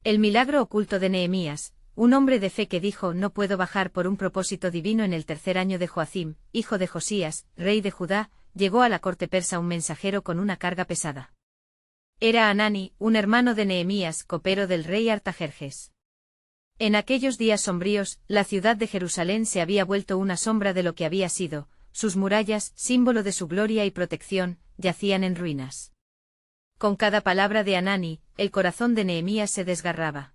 El milagro oculto de Nehemías, un hombre de fe que dijo: no puedo bajar por un propósito divino. En el tercer año de Joacim, hijo de Josías, rey de Judá, llegó a la corte persa un mensajero con una carga pesada. Era Hanani, un hermano de Nehemías, copero del rey Artajerjes. En aquellos días sombríos, la ciudad de Jerusalén se había vuelto una sombra de lo que había sido. Sus murallas, símbolo de su gloria y protección, yacían en ruinas. Con cada palabra de Hanani, el corazón de Nehemías se desgarraba.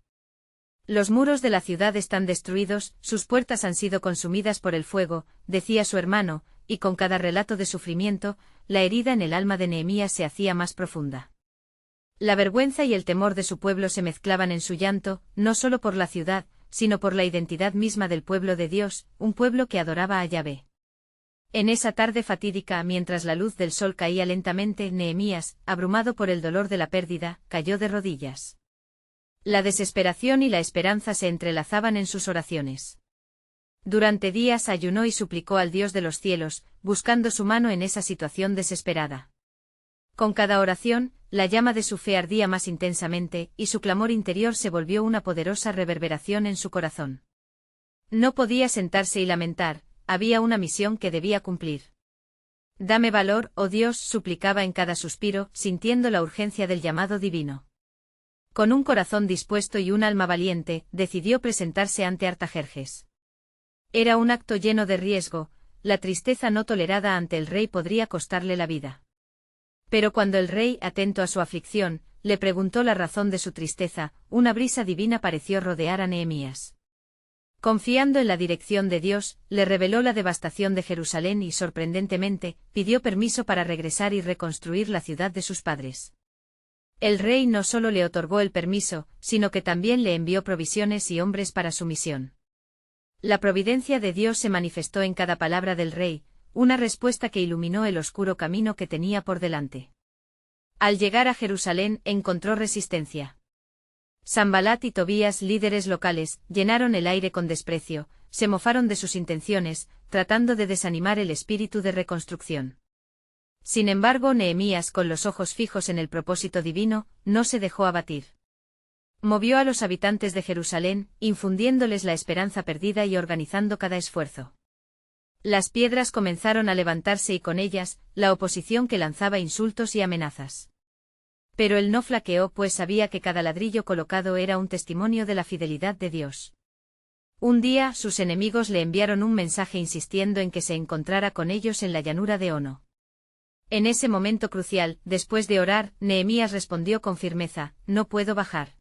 Los muros de la ciudad están destruidos, sus puertas han sido consumidas por el fuego, decía su hermano, y con cada relato de sufrimiento, la herida en el alma de Nehemías se hacía más profunda. La vergüenza y el temor de su pueblo se mezclaban en su llanto, no solo por la ciudad, sino por la identidad misma del pueblo de Dios, un pueblo que adoraba a Yahvé. En esa tarde fatídica, mientras la luz del sol caía lentamente, Nehemías, abrumado por el dolor de la pérdida, cayó de rodillas. La desesperación y la esperanza se entrelazaban en sus oraciones. Durante días ayunó y suplicó al Dios de los cielos, buscando su mano en esa situación desesperada. Con cada oración, la llama de su fe ardía más intensamente, y su clamor interior se volvió una poderosa reverberación en su corazón. No podía sentarse y lamentar, había una misión que debía cumplir. Dame valor, oh Dios, suplicaba en cada suspiro, sintiendo la urgencia del llamado divino. Con un corazón dispuesto y un alma valiente, decidió presentarse ante Artajerjes. Era un acto lleno de riesgo, la tristeza no tolerada ante el rey podría costarle la vida. Pero cuando el rey, atento a su aflicción, le preguntó la razón de su tristeza, una brisa divina pareció rodear a Nehemías. Confiando en la dirección de Dios, le reveló la devastación de Jerusalén y, sorprendentemente, pidió permiso para regresar y reconstruir la ciudad de sus padres. El rey no solo le otorgó el permiso, sino que también le envió provisiones y hombres para su misión. La providencia de Dios se manifestó en cada palabra del rey, una respuesta que iluminó el oscuro camino que tenía por delante. Al llegar a Jerusalén, encontró resistencia. Sanbalat y Tobías, líderes locales, llenaron el aire con desprecio, se mofaron de sus intenciones, tratando de desanimar el espíritu de reconstrucción. Sin embargo, Nehemías, con los ojos fijos en el propósito divino, no se dejó abatir. Movió a los habitantes de Jerusalén, infundiéndoles la esperanza perdida y organizando cada esfuerzo. Las piedras comenzaron a levantarse y con ellas, la oposición que lanzaba insultos y amenazas. Pero él no flaqueó, pues sabía que cada ladrillo colocado era un testimonio de la fidelidad de Dios. Un día, sus enemigos le enviaron un mensaje insistiendo en que se encontrara con ellos en la llanura de Ono. En ese momento crucial, después de orar, Nehemías respondió con firmeza: no puedo bajar.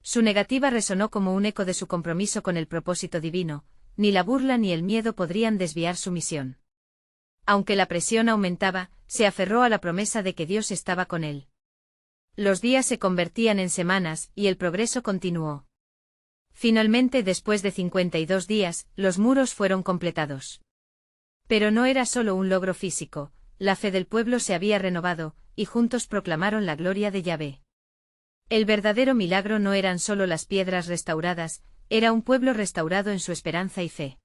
Su negativa resonó como un eco de su compromiso con el propósito divino, ni la burla ni el miedo podrían desviar su misión. Aunque la presión aumentaba, se aferró a la promesa de que Dios estaba con él. Los días se convertían en semanas, y el progreso continuó. Finalmente, después de 52 días, los muros fueron completados. Pero no era solo un logro físico, la fe del pueblo se había renovado, y juntos proclamaron la gloria de Yahvé. El verdadero milagro no eran solo las piedras restauradas, era un pueblo restaurado en su esperanza y fe.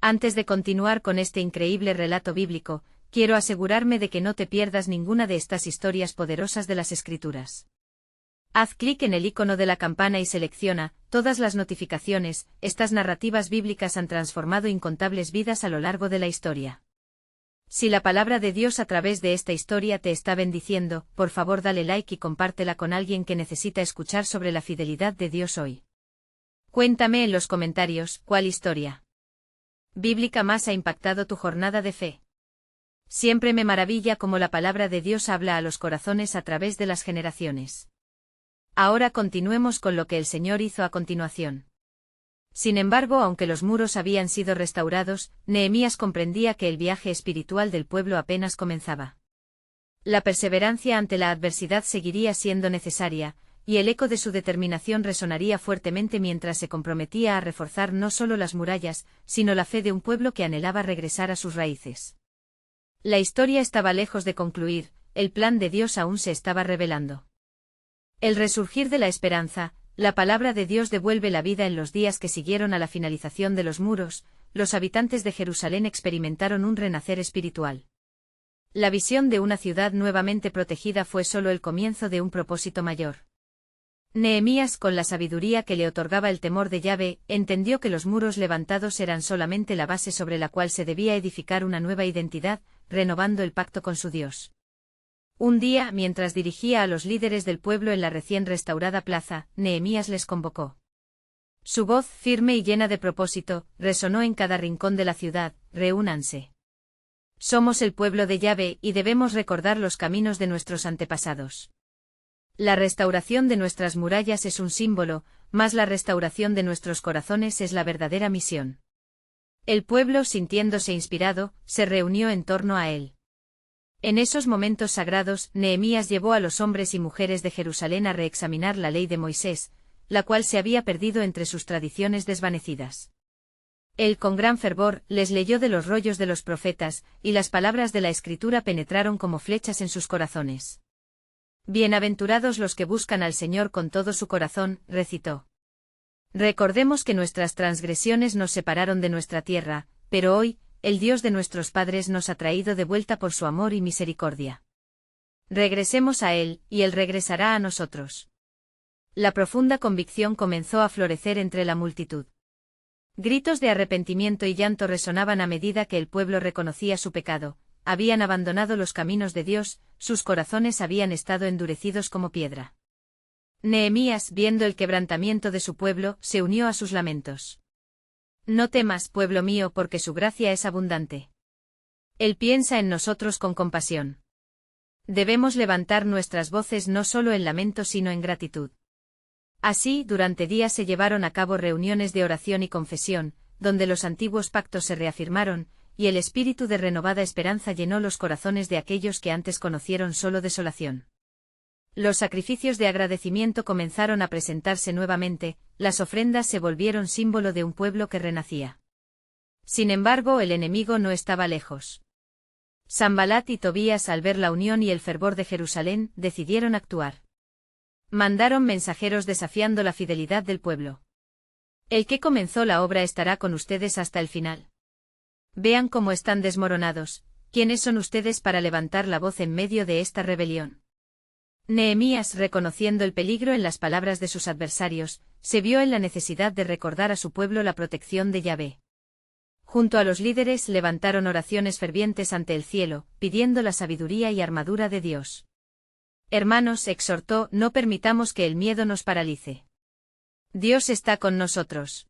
Antes de continuar con este increíble relato bíblico, quiero asegurarme de que no te pierdas ninguna de estas historias poderosas de las Escrituras. Haz clic en el icono de la campana y selecciona todas las notificaciones. Estas narrativas bíblicas han transformado incontables vidas a lo largo de la historia. Si la palabra de Dios a través de esta historia te está bendiciendo, por favor dale like y compártela con alguien que necesita escuchar sobre la fidelidad de Dios hoy. Cuéntame en los comentarios cuál historia bíblica más ha impactado tu jornada de fe. Siempre me maravilla cómo la palabra de Dios habla a los corazones a través de las generaciones. Ahora continuemos con lo que el Señor hizo a continuación. Sin embargo, aunque los muros habían sido restaurados, Nehemías comprendía que el viaje espiritual del pueblo apenas comenzaba. La perseverancia ante la adversidad seguiría siendo necesaria, y el eco de su determinación resonaría fuertemente mientras se comprometía a reforzar no solo las murallas, sino la fe de un pueblo que anhelaba regresar a sus raíces. La historia estaba lejos de concluir, el plan de Dios aún se estaba revelando. El resurgir de la esperanza, la palabra de Dios devuelve la vida en los días que siguieron a la finalización de los muros, los habitantes de Jerusalén experimentaron un renacer espiritual. La visión de una ciudad nuevamente protegida fue solo el comienzo de un propósito mayor. Nehemías, con la sabiduría que le otorgaba el temor de Yahvé, entendió que los muros levantados eran solamente la base sobre la cual se debía edificar una nueva identidad, renovando el pacto con su Dios. Un día, mientras dirigía a los líderes del pueblo en la recién restaurada plaza, Nehemías les convocó. Su voz, firme y llena de propósito, resonó en cada rincón de la ciudad: reúnanse. Somos el pueblo de Yahvé y debemos recordar los caminos de nuestros antepasados. La restauración de nuestras murallas es un símbolo, mas la restauración de nuestros corazones es la verdadera misión. El pueblo, sintiéndose inspirado, se reunió en torno a él. En esos momentos sagrados, Nehemías llevó a los hombres y mujeres de Jerusalén a reexaminar la ley de Moisés, la cual se había perdido entre sus tradiciones desvanecidas. Él, con gran fervor, les leyó de los rollos de los profetas, y las palabras de la Escritura penetraron como flechas en sus corazones. Bienaventurados los que buscan al Señor con todo su corazón, recitó. Recordemos que nuestras transgresiones nos separaron de nuestra tierra, pero hoy, el Dios de nuestros padres nos ha traído de vuelta por su amor y misericordia. Regresemos a Él, y Él regresará a nosotros. La profunda convicción comenzó a florecer entre la multitud. Gritos de arrepentimiento y llanto resonaban a medida que el pueblo reconocía su pecado. Habían abandonado los caminos de Dios, sus corazones habían estado endurecidos como piedra. Nehemías, viendo el quebrantamiento de su pueblo, se unió a sus lamentos. No temas, pueblo mío, porque su gracia es abundante. Él piensa en nosotros con compasión. Debemos levantar nuestras voces no solo en lamento sino en gratitud. Así, durante días se llevaron a cabo reuniones de oración y confesión, donde los antiguos pactos se reafirmaron, y el espíritu de renovada esperanza llenó los corazones de aquellos que antes conocieron solo desolación. Los sacrificios de agradecimiento comenzaron a presentarse nuevamente, las ofrendas se volvieron símbolo de un pueblo que renacía. Sin embargo, el enemigo no estaba lejos. Sanbalat y Tobías, al ver la unión y el fervor de Jerusalén, decidieron actuar. Mandaron mensajeros desafiando la fidelidad del pueblo. El que comenzó la obra estará con ustedes hasta el final. Vean cómo están desmoronados. ¿Quiénes son ustedes para levantar la voz en medio de esta rebelión? Nehemías, reconociendo el peligro en las palabras de sus adversarios, se vio en la necesidad de recordar a su pueblo la protección de Yahvé. Junto a los líderes levantaron oraciones fervientes ante el cielo, pidiendo la sabiduría y armadura de Dios. Hermanos, exhortó, no permitamos que el miedo nos paralice. Dios está con nosotros.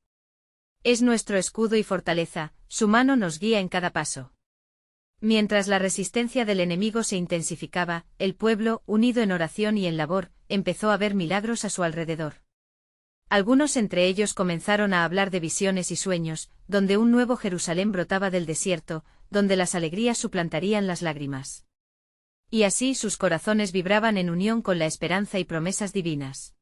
Es nuestro escudo y fortaleza, su mano nos guía en cada paso. Mientras la resistencia del enemigo se intensificaba, el pueblo, unido en oración y en labor, empezó a ver milagros a su alrededor. Algunos entre ellos comenzaron a hablar de visiones y sueños, donde un nuevo Jerusalén brotaba del desierto, donde las alegrías suplantarían las lágrimas. Y así sus corazones vibraban en unión con la esperanza y promesas divinas.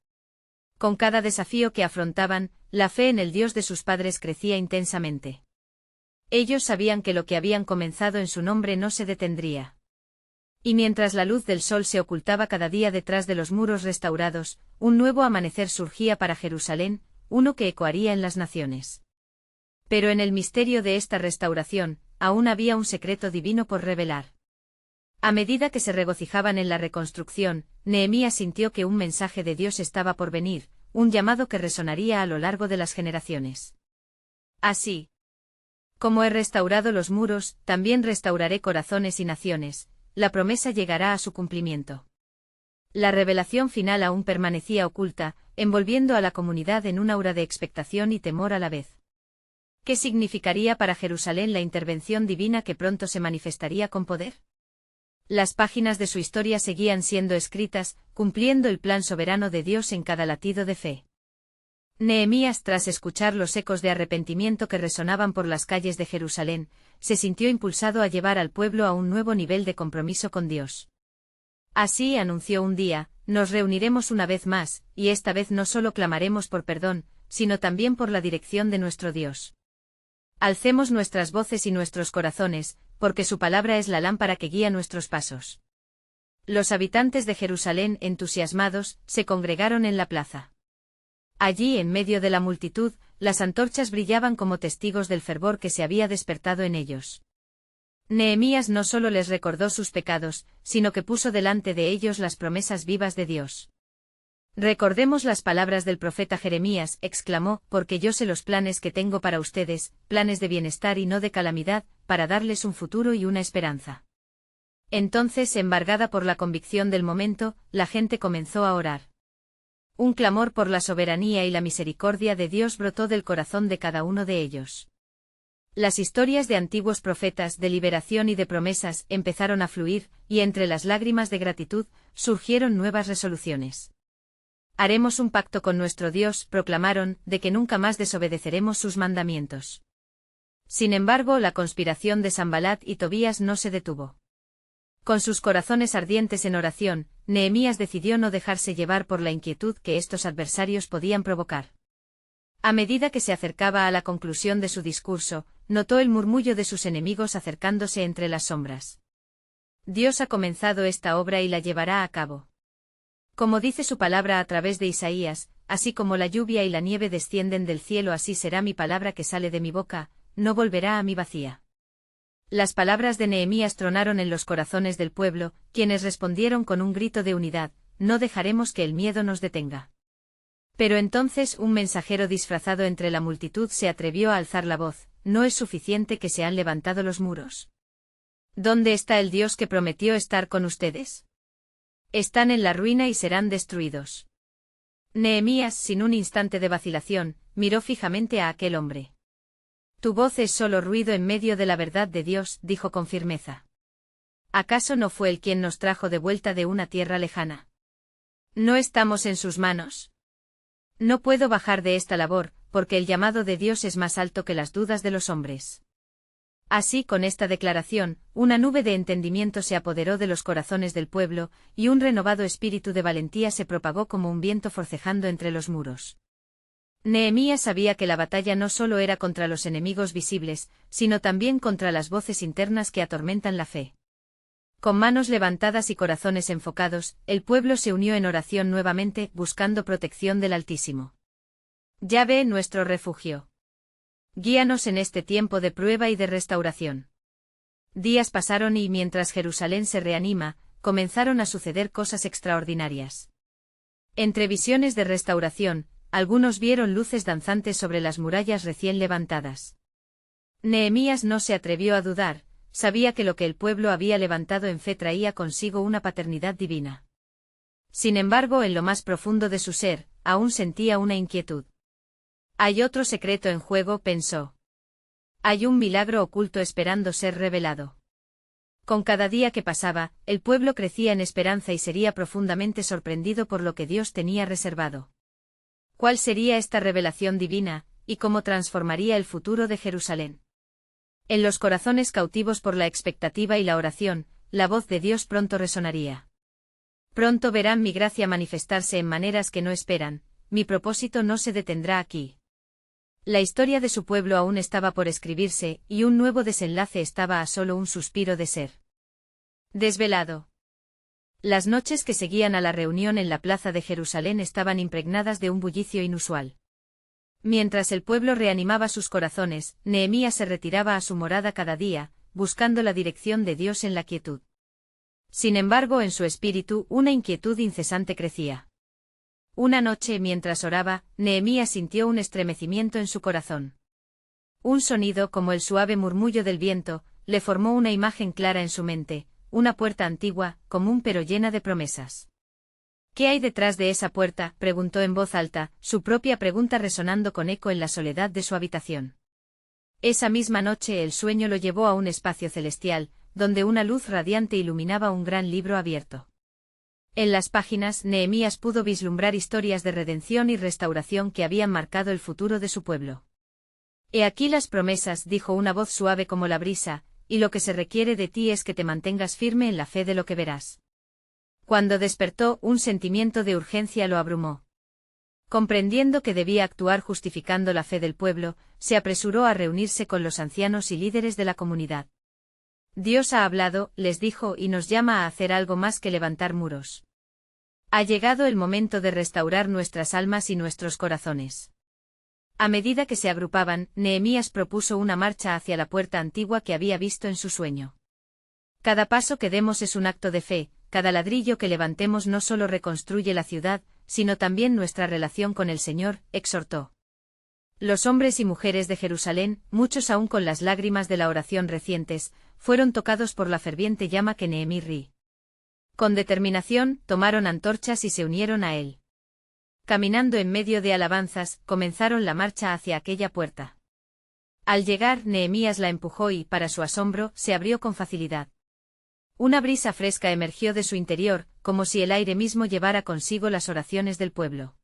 Con cada desafío que afrontaban, la fe en el Dios de sus padres crecía intensamente. Ellos sabían que lo que habían comenzado en su nombre no se detendría. Y mientras la luz del sol se ocultaba cada día detrás de los muros restaurados, un nuevo amanecer surgía para Jerusalén, uno que ecoaría en las naciones. Pero en el misterio de esta restauración, aún había un secreto divino por revelar. A medida que se regocijaban en la reconstrucción, Nehemías sintió que un mensaje de Dios estaba por venir, un llamado que resonaría a lo largo de las generaciones. Así como he restaurado los muros, también restauraré corazones y naciones, la promesa llegará a su cumplimiento. La revelación final aún permanecía oculta, envolviendo a la comunidad en un aura de expectación y temor a la vez. ¿Qué significaría para Jerusalén la intervención divina que pronto se manifestaría con poder? Las páginas de su historia seguían siendo escritas, cumpliendo el plan soberano de Dios en cada latido de fe. Nehemías, tras escuchar los ecos de arrepentimiento que resonaban por las calles de Jerusalén, se sintió impulsado a llevar al pueblo a un nuevo nivel de compromiso con Dios. Así anunció un día, nos reuniremos una vez más, y esta vez no solo clamaremos por perdón, sino también por la dirección de nuestro Dios. Alcemos nuestras voces y nuestros corazones, porque su palabra es la lámpara que guía nuestros pasos. Los habitantes de Jerusalén, entusiasmados, se congregaron en la plaza. Allí, en medio de la multitud, las antorchas brillaban como testigos del fervor que se había despertado en ellos. Nehemías no solo les recordó sus pecados, sino que puso delante de ellos las promesas vivas de Dios. Recordemos las palabras del profeta Jeremías, exclamó, porque yo sé los planes que tengo para ustedes, planes de bienestar y no de calamidad, para darles un futuro y una esperanza. Entonces, embargada por la convicción del momento, la gente comenzó a orar. Un clamor por la soberanía y la misericordia de Dios brotó del corazón de cada uno de ellos. Las historias de antiguos profetas de liberación y de promesas empezaron a fluir, y entre las lágrimas de gratitud, surgieron nuevas resoluciones. Haremos un pacto con nuestro Dios, proclamaron, de que nunca más desobedeceremos sus mandamientos. Sin embargo, la conspiración de Sanbalat y Tobías no se detuvo. Con sus corazones ardientes en oración, Nehemías decidió no dejarse llevar por la inquietud que estos adversarios podían provocar. A medida que se acercaba a la conclusión de su discurso, notó el murmullo de sus enemigos acercándose entre las sombras. Dios ha comenzado esta obra y la llevará a cabo. Como dice su palabra a través de Isaías, así como la lluvia y la nieve descienden del cielo, así será mi palabra que sale de mi boca, no volverá a mí vacía. Las palabras de Nehemías tronaron en los corazones del pueblo, quienes respondieron con un grito de unidad: no dejaremos que el miedo nos detenga. Pero entonces un mensajero disfrazado entre la multitud se atrevió a alzar la voz: no es suficiente que se han levantado los muros. ¿Dónde está el Dios que prometió estar con ustedes? Están en la ruina y serán destruidos. Nehemías, sin un instante de vacilación, miró fijamente a aquel hombre. Tu voz es solo ruido en medio de la verdad de Dios, dijo con firmeza. ¿Acaso no fue Él quien nos trajo de vuelta de una tierra lejana? ¿No estamos en sus manos? No puedo bajar de esta labor, porque el llamado de Dios es más alto que las dudas de los hombres. Así, con esta declaración, una nube de entendimiento se apoderó de los corazones del pueblo, y un renovado espíritu de valentía se propagó como un viento forcejando entre los muros. Nehemías sabía que la batalla no solo era contra los enemigos visibles, sino también contra las voces internas que atormentan la fe. Con manos levantadas y corazones enfocados, el pueblo se unió en oración nuevamente, buscando protección del Altísimo. Yahvé, nuestro refugio. Guíanos en este tiempo de prueba y de restauración. Días pasaron y mientras Jerusalén se reanima, comenzaron a suceder cosas extraordinarias. Entre visiones de restauración, algunos vieron luces danzantes sobre las murallas recién levantadas. Nehemías no se atrevió a dudar, sabía que lo que el pueblo había levantado en fe traía consigo una paternidad divina. Sin embargo, en lo más profundo de su ser, aún sentía una inquietud. Hay otro secreto en juego, pensó. Hay un milagro oculto esperando ser revelado. Con cada día que pasaba, el pueblo crecía en esperanza y sería profundamente sorprendido por lo que Dios tenía reservado. ¿Cuál sería esta revelación divina, y cómo transformaría el futuro de Jerusalén? En los corazones cautivos por la expectativa y la oración, la voz de Dios pronto resonaría. Pronto verán mi gracia manifestarse en maneras que no esperan, mi propósito no se detendrá aquí. La historia de su pueblo aún estaba por escribirse, y un nuevo desenlace estaba a solo un suspiro de ser desvelado. Las noches que seguían a la reunión en la plaza de Jerusalén estaban impregnadas de un bullicio inusual. Mientras el pueblo reanimaba sus corazones, Nehemías se retiraba a su morada cada día, buscando la dirección de Dios en la quietud. Sin embargo, en su espíritu, una inquietud incesante crecía. Una noche, mientras oraba, Nehemías sintió un estremecimiento en su corazón. Un sonido, como el suave murmullo del viento, le formó una imagen clara en su mente, una puerta antigua, común pero llena de promesas. ¿Qué hay detrás de esa puerta?, preguntó en voz alta, su propia pregunta resonando con eco en la soledad de su habitación. Esa misma noche el sueño lo llevó a un espacio celestial, donde una luz radiante iluminaba un gran libro abierto. En las páginas, Nehemías pudo vislumbrar historias de redención y restauración que habían marcado el futuro de su pueblo. He aquí las promesas, dijo una voz suave como la brisa, y lo que se requiere de ti es que te mantengas firme en la fe de lo que verás. Cuando despertó, un sentimiento de urgencia lo abrumó. Comprendiendo que debía actuar justificando la fe del pueblo, se apresuró a reunirse con los ancianos y líderes de la comunidad. Dios ha hablado, les dijo, y nos llama a hacer algo más que levantar muros. Ha llegado el momento de restaurar nuestras almas y nuestros corazones. A medida que se agrupaban, Nehemías propuso una marcha hacia la puerta antigua que había visto en su sueño. Cada paso que demos es un acto de fe, cada ladrillo que levantemos no solo reconstruye la ciudad, sino también nuestra relación con el Señor, exhortó. Los hombres y mujeres de Jerusalén, muchos aún con las lágrimas de la oración recientes, fueron tocados por la ferviente llama que Nehemí ri. Con determinación, tomaron antorchas y se unieron a él. Caminando en medio de alabanzas, comenzaron la marcha hacia aquella puerta. Al llegar, Nehemías la empujó y, para su asombro, se abrió con facilidad. Una brisa fresca emergió de su interior, como si el aire mismo llevara consigo las oraciones del pueblo.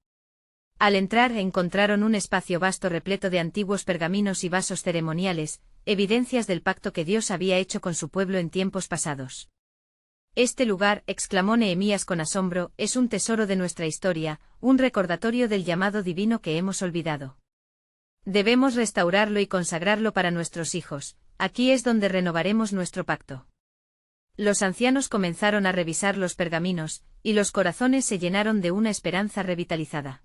Al entrar encontraron un espacio vasto repleto de antiguos pergaminos y vasos ceremoniales, evidencias del pacto que Dios había hecho con su pueblo en tiempos pasados. Este lugar, exclamó Nehemías con asombro, es un tesoro de nuestra historia, un recordatorio del llamado divino que hemos olvidado. Debemos restaurarlo y consagrarlo para nuestros hijos, aquí es donde renovaremos nuestro pacto. Los ancianos comenzaron a revisar los pergaminos, y los corazones se llenaron de una esperanza revitalizada.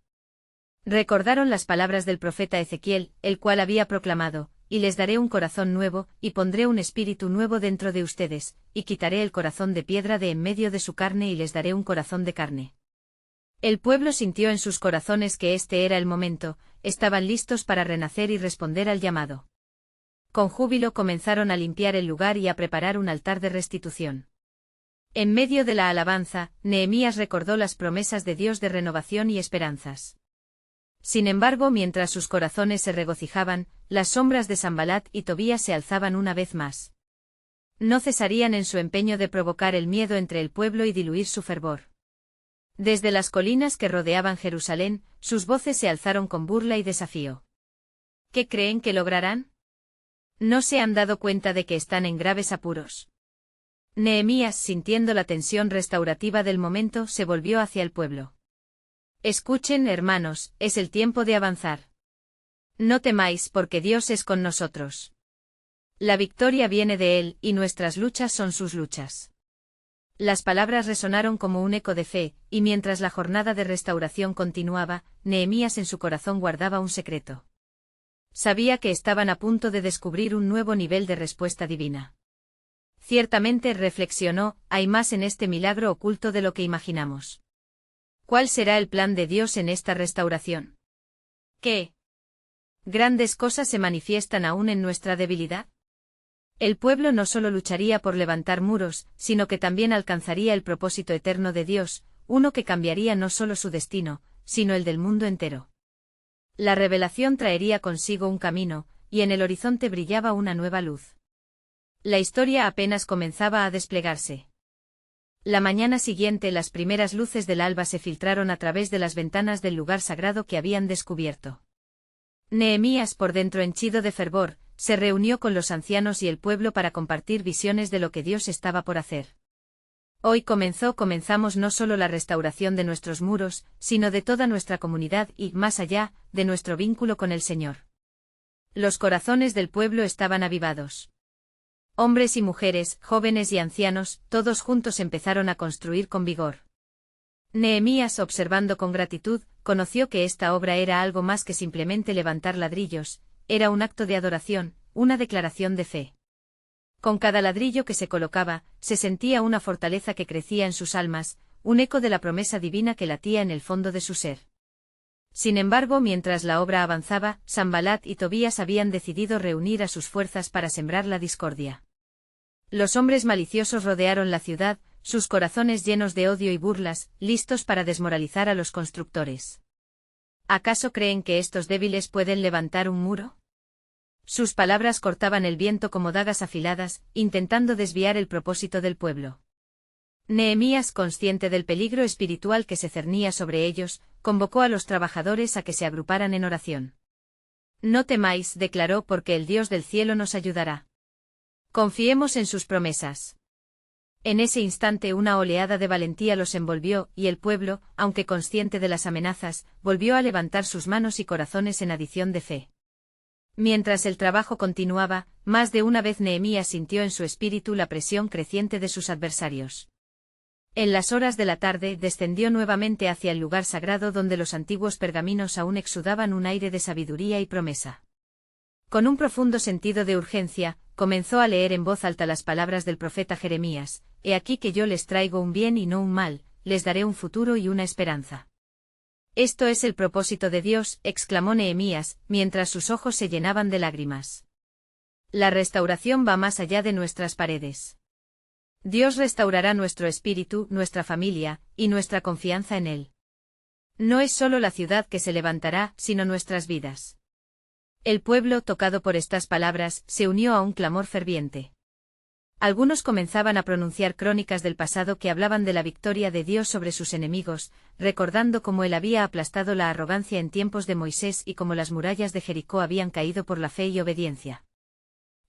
Recordaron las palabras del profeta Ezequiel, el cual había proclamado, y les daré un corazón nuevo, y pondré un espíritu nuevo dentro de ustedes, y quitaré el corazón de piedra de en medio de su carne y les daré un corazón de carne. El pueblo sintió en sus corazones que este era el momento, estaban listos para renacer y responder al llamado. Con júbilo comenzaron a limpiar el lugar y a preparar un altar de restitución. En medio de la alabanza, Nehemías recordó las promesas de Dios de renovación y esperanzas. Sin embargo, mientras sus corazones se regocijaban, las sombras de Sanbalat y Tobías se alzaban una vez más. No cesarían en su empeño de provocar el miedo entre el pueblo y diluir su fervor. Desde las colinas que rodeaban Jerusalén, sus voces se alzaron con burla y desafío. ¿Qué creen que lograrán? ¿No se han dado cuenta de que están en graves apuros? Nehemías, sintiendo la tensión restaurativa del momento, se volvió hacia el pueblo. Escuchen, hermanos, es el tiempo de avanzar. No temáis porque Dios es con nosotros. La victoria viene de Él, y nuestras luchas son sus luchas. Las palabras resonaron como un eco de fe, y mientras la jornada de restauración continuaba, Nehemías en su corazón guardaba un secreto. Sabía que estaban a punto de descubrir un nuevo nivel de respuesta divina. Ciertamente, reflexionó, hay más en este milagro oculto de lo que imaginamos. ¿Cuál será el plan de Dios en esta restauración? ¿Qué grandes cosas se manifiestan aún en nuestra debilidad? El pueblo no solo lucharía por levantar muros, sino que también alcanzaría el propósito eterno de Dios, uno que cambiaría no solo su destino, sino el del mundo entero. La revelación traería consigo un camino, y en el horizonte brillaba una nueva luz. La historia apenas comenzaba a desplegarse. La mañana siguiente las primeras luces del alba se filtraron a través de las ventanas del lugar sagrado que habían descubierto. Nehemías, por dentro henchido de fervor, se reunió con los ancianos y el pueblo para compartir visiones de lo que Dios estaba por hacer. Hoy comenzamos no solo la restauración de nuestros muros, sino de toda nuestra comunidad y, más allá, de nuestro vínculo con el Señor. Los corazones del pueblo estaban avivados. Hombres y mujeres, jóvenes y ancianos, todos juntos empezaron a construir con vigor. Nehemías, observando con gratitud, conoció que esta obra era algo más que simplemente levantar ladrillos, era un acto de adoración, una declaración de fe. Con cada ladrillo que se colocaba, se sentía una fortaleza que crecía en sus almas, un eco de la promesa divina que latía en el fondo de su ser. Sin embargo, mientras la obra avanzaba, Sanbalat y Tobías habían decidido reunir a sus fuerzas para sembrar la discordia. Los hombres maliciosos rodearon la ciudad, sus corazones llenos de odio y burlas, listos para desmoralizar a los constructores. ¿Acaso creen que estos débiles pueden levantar un muro? Sus palabras cortaban el viento como dagas afiladas, intentando desviar el propósito del pueblo. Nehemías, consciente del peligro espiritual que se cernía sobre ellos, convocó a los trabajadores a que se agruparan en oración. No temáis, declaró, porque el Dios del cielo nos ayudará. Confiemos en sus promesas. En ese instante una oleada de valentía los envolvió, y el pueblo, aunque consciente de las amenazas, volvió a levantar sus manos y corazones en adición de fe. Mientras el trabajo continuaba, más de una vez Nehemías sintió en su espíritu la presión creciente de sus adversarios. En las horas de la tarde descendió nuevamente hacia el lugar sagrado donde los antiguos pergaminos aún exudaban un aire de sabiduría y promesa. Con un profundo sentido de urgencia, comenzó a leer en voz alta las palabras del profeta Jeremías: He aquí que yo les traigo un bien y no un mal, les daré un futuro y una esperanza. Esto es el propósito de Dios, exclamó Nehemías, mientras sus ojos se llenaban de lágrimas. La restauración va más allá de nuestras paredes. Dios restaurará nuestro espíritu, nuestra familia, y nuestra confianza en Él. No es solo la ciudad que se levantará, sino nuestras vidas. El pueblo, tocado por estas palabras, se unió a un clamor ferviente. Algunos comenzaban a pronunciar crónicas del pasado que hablaban de la victoria de Dios sobre sus enemigos, recordando cómo Él había aplastado la arrogancia en tiempos de Moisés y cómo las murallas de Jericó habían caído por la fe y obediencia.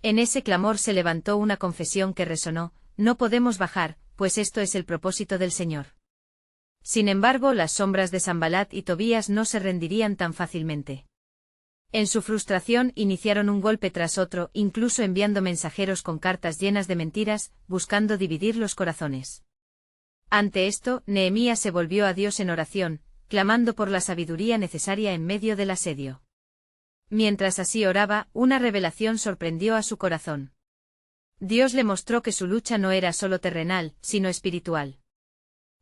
En ese clamor se levantó una confesión que resonó: no podemos bajar, pues esto es el propósito del Señor. Sin embargo, las sombras de Sanbalat y Tobías no se rendirían tan fácilmente. En su frustración iniciaron un golpe tras otro, incluso enviando mensajeros con cartas llenas de mentiras, buscando dividir los corazones. Ante esto, Nehemías se volvió a Dios en oración, clamando por la sabiduría necesaria en medio del asedio. Mientras así oraba, una revelación sorprendió a su corazón. Dios le mostró que su lucha no era solo terrenal, sino espiritual.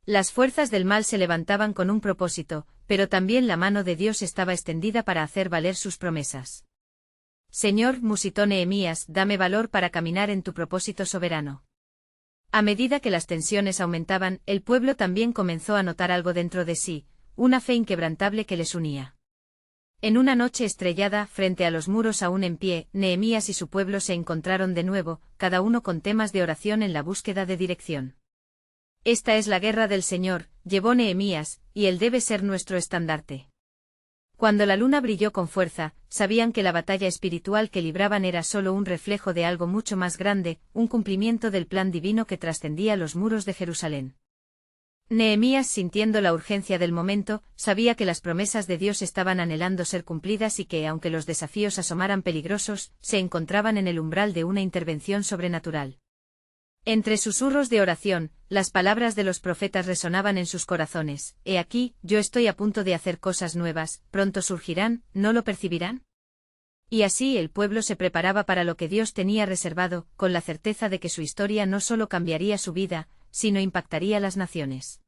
Las fuerzas del mal se levantaban con un propósito, pero también la mano de Dios estaba extendida para hacer valer sus promesas. Señor, musitó Nehemías, dame valor para caminar en tu propósito soberano. A medida que las tensiones aumentaban, el pueblo también comenzó a notar algo dentro de sí, una fe inquebrantable que les unía. En una noche estrellada, frente a los muros aún en pie, Nehemías y su pueblo se encontraron de nuevo, cada uno con temas de oración en la búsqueda de dirección. Esta es la guerra del Señor, llevó Nehemías, y Él debe ser nuestro estandarte. Cuando la luna brilló con fuerza, sabían que la batalla espiritual que libraban era solo un reflejo de algo mucho más grande, un cumplimiento del plan divino que trascendía los muros de Jerusalén. Nehemías, sintiendo la urgencia del momento, sabía que las promesas de Dios estaban anhelando ser cumplidas y que, aunque los desafíos asomaran peligrosos, se encontraban en el umbral de una intervención sobrenatural. Entre susurros de oración, las palabras de los profetas resonaban en sus corazones: He aquí, yo estoy a punto de hacer cosas nuevas, pronto surgirán, ¿no lo percibirán? Y así el pueblo se preparaba para lo que Dios tenía reservado, con la certeza de que su historia no solo cambiaría su vida, sino impactaría las naciones.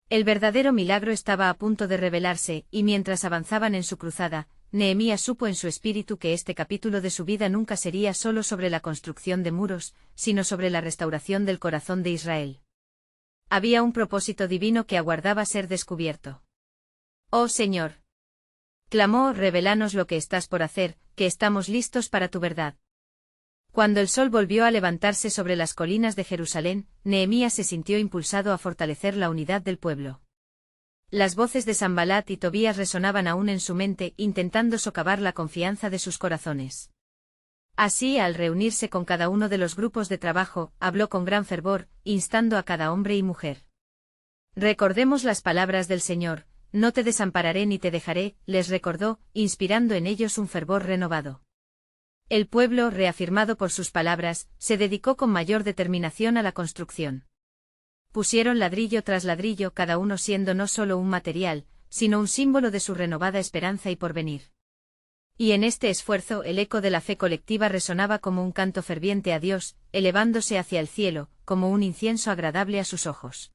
El verdadero milagro estaba a punto de revelarse, y mientras avanzaban en su cruzada, Nehemías supo en su espíritu que este capítulo de su vida nunca sería solo sobre la construcción de muros, sino sobre la restauración del corazón de Israel. Había un propósito divino que aguardaba ser descubierto. «Oh Señor», clamó, «revélanos lo que estás por hacer, que estamos listos para tu verdad». Cuando el sol volvió a levantarse sobre las colinas de Jerusalén, Nehemías se sintió impulsado a fortalecer la unidad del pueblo. Las voces de Sanbalat y Tobías resonaban aún en su mente, intentando socavar la confianza de sus corazones. Así, al reunirse con cada uno de los grupos de trabajo, habló con gran fervor, instando a cada hombre y mujer. «Recordemos las palabras del Señor, no te desampararé ni te dejaré», les recordó, inspirando en ellos un fervor renovado. El pueblo, reafirmado por sus palabras, se dedicó con mayor determinación a la construcción. Pusieron ladrillo tras ladrillo, cada uno siendo no solo un material, sino un símbolo de su renovada esperanza y porvenir. Y en este esfuerzo el eco de la fe colectiva resonaba como un canto ferviente a Dios, elevándose hacia el cielo, como un incienso agradable a sus ojos.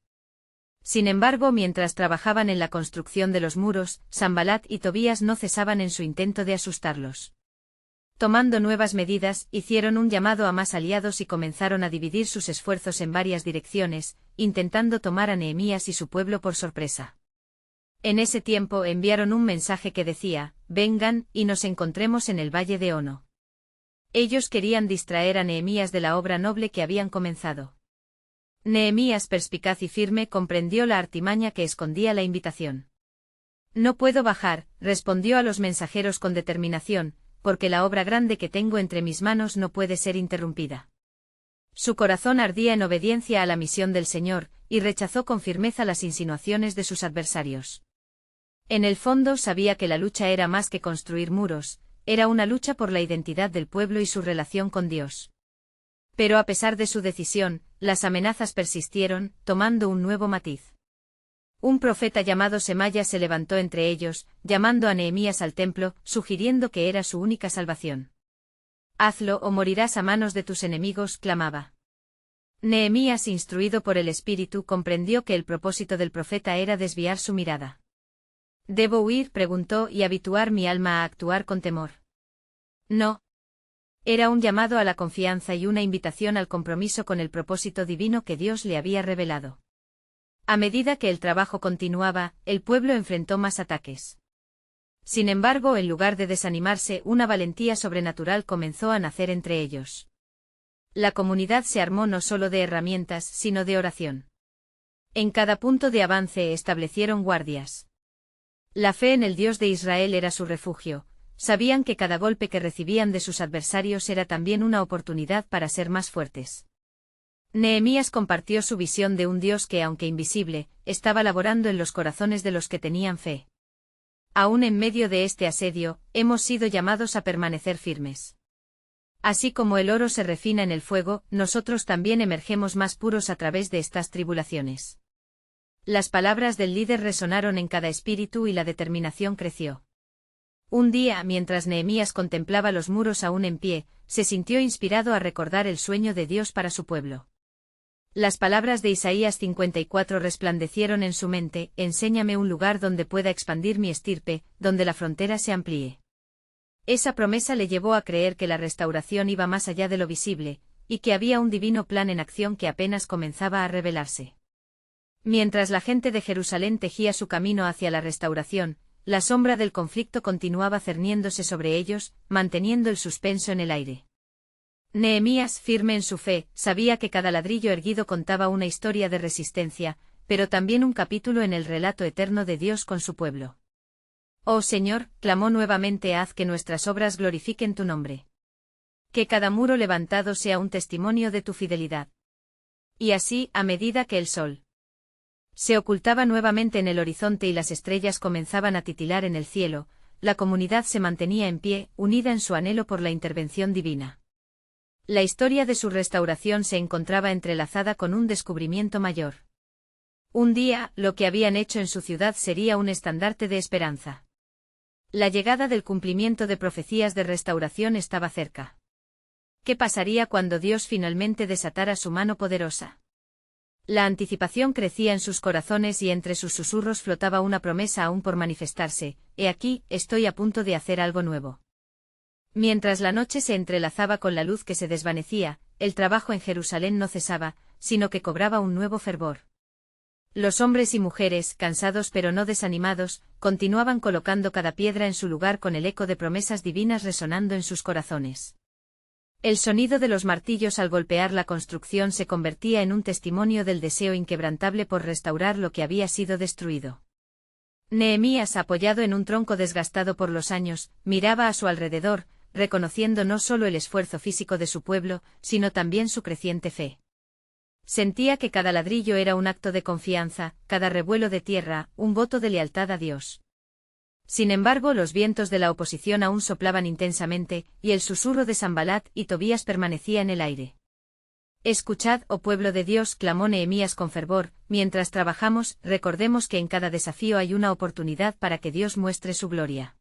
Sin embargo, mientras trabajaban en la construcción de los muros, Sanbalat y Tobías no cesaban en su intento de asustarlos. Tomando nuevas medidas, hicieron un llamado a más aliados y comenzaron a dividir sus esfuerzos en varias direcciones, intentando tomar a Nehemías y su pueblo por sorpresa. En ese tiempo enviaron un mensaje que decía: «Vengan, y nos encontremos en el valle de Ono». Ellos querían distraer a Nehemías de la obra noble que habían comenzado. Nehemías, perspicaz y firme, comprendió la artimaña que escondía la invitación. «No puedo bajar», respondió a los mensajeros con determinación, «porque la obra grande que tengo entre mis manos no puede ser interrumpida». Su corazón ardía en obediencia a la misión del Señor, y rechazó con firmeza las insinuaciones de sus adversarios. En el fondo sabía que la lucha era más que construir muros, era una lucha por la identidad del pueblo y su relación con Dios. Pero a pesar de su decisión, las amenazas persistieron, tomando un nuevo matiz. Un profeta llamado Semaya se levantó entre ellos, llamando a Nehemías al templo, sugiriendo que era su única salvación. «Hazlo o morirás a manos de tus enemigos», clamaba. Nehemías, instruido por el Espíritu, comprendió que el propósito del profeta era desviar su mirada. ¿Debo huir?, preguntó, y habituar mi alma a actuar con temor. No. Era un llamado a la confianza y una invitación al compromiso con el propósito divino que Dios le había revelado. A medida que el trabajo continuaba, el pueblo enfrentó más ataques. Sin embargo, en lugar de desanimarse, una valentía sobrenatural comenzó a nacer entre ellos. La comunidad se armó no solo de herramientas, sino de oración. En cada punto de avance establecieron guardias. La fe en el Dios de Israel era su refugio. Sabían que cada golpe que recibían de sus adversarios era también una oportunidad para ser más fuertes. Nehemías compartió su visión de un Dios que, aunque invisible, estaba laborando en los corazones de los que tenían fe. Aún en medio de este asedio, hemos sido llamados a permanecer firmes. Así como el oro se refina en el fuego, nosotros también emergemos más puros a través de estas tribulaciones. Las palabras del líder resonaron en cada espíritu y la determinación creció. Un día, mientras Nehemías contemplaba los muros aún en pie, se sintió inspirado a recordar el sueño de Dios para su pueblo. Las palabras de Isaías 54 resplandecieron en su mente: enséñame un lugar donde pueda expandir mi estirpe, donde la frontera se amplíe. Esa promesa le llevó a creer que la restauración iba más allá de lo visible, y que había un divino plan en acción que apenas comenzaba a revelarse. Mientras la gente de Jerusalén tejía su camino hacia la restauración, la sombra del conflicto continuaba cerniéndose sobre ellos, manteniendo el suspenso en el aire. Nehemías, firme en su fe, sabía que cada ladrillo erguido contaba una historia de resistencia, pero también un capítulo en el relato eterno de Dios con su pueblo. Oh Señor, clamó nuevamente, haz que nuestras obras glorifiquen tu nombre. Que cada muro levantado sea un testimonio de tu fidelidad. Y así, a medida que el sol se ocultaba nuevamente en el horizonte y las estrellas comenzaban a titilar en el cielo, la comunidad se mantenía en pie, unida en su anhelo por la intervención divina. La historia de su restauración se encontraba entrelazada con un descubrimiento mayor. Un día, lo que habían hecho en su ciudad sería un estandarte de esperanza. La llegada del cumplimiento de profecías de restauración estaba cerca. ¿Qué pasaría cuando Dios finalmente desatara su mano poderosa? La anticipación crecía en sus corazones y entre sus susurros flotaba una promesa aún por manifestarse: he aquí, estoy a punto de hacer algo nuevo. Mientras la noche se entrelazaba con la luz que se desvanecía, el trabajo en Jerusalén no cesaba, sino que cobraba un nuevo fervor. Los hombres y mujeres, cansados pero no desanimados, continuaban colocando cada piedra en su lugar con el eco de promesas divinas resonando en sus corazones. El sonido de los martillos al golpear la construcción se convertía en un testimonio del deseo inquebrantable por restaurar lo que había sido destruido. Nehemías, apoyado en un tronco desgastado por los años, miraba a su alrededor, reconociendo no solo el esfuerzo físico de su pueblo, sino también su creciente fe. Sentía que cada ladrillo era un acto de confianza, cada revuelo de tierra, un voto de lealtad a Dios. Sin embargo, los vientos de la oposición aún soplaban intensamente, y el susurro de Sanbalat y Tobías permanecía en el aire. Escuchad, oh pueblo de Dios, clamó Nehemías con fervor, mientras trabajamos, recordemos que en cada desafío hay una oportunidad para que Dios muestre su gloria.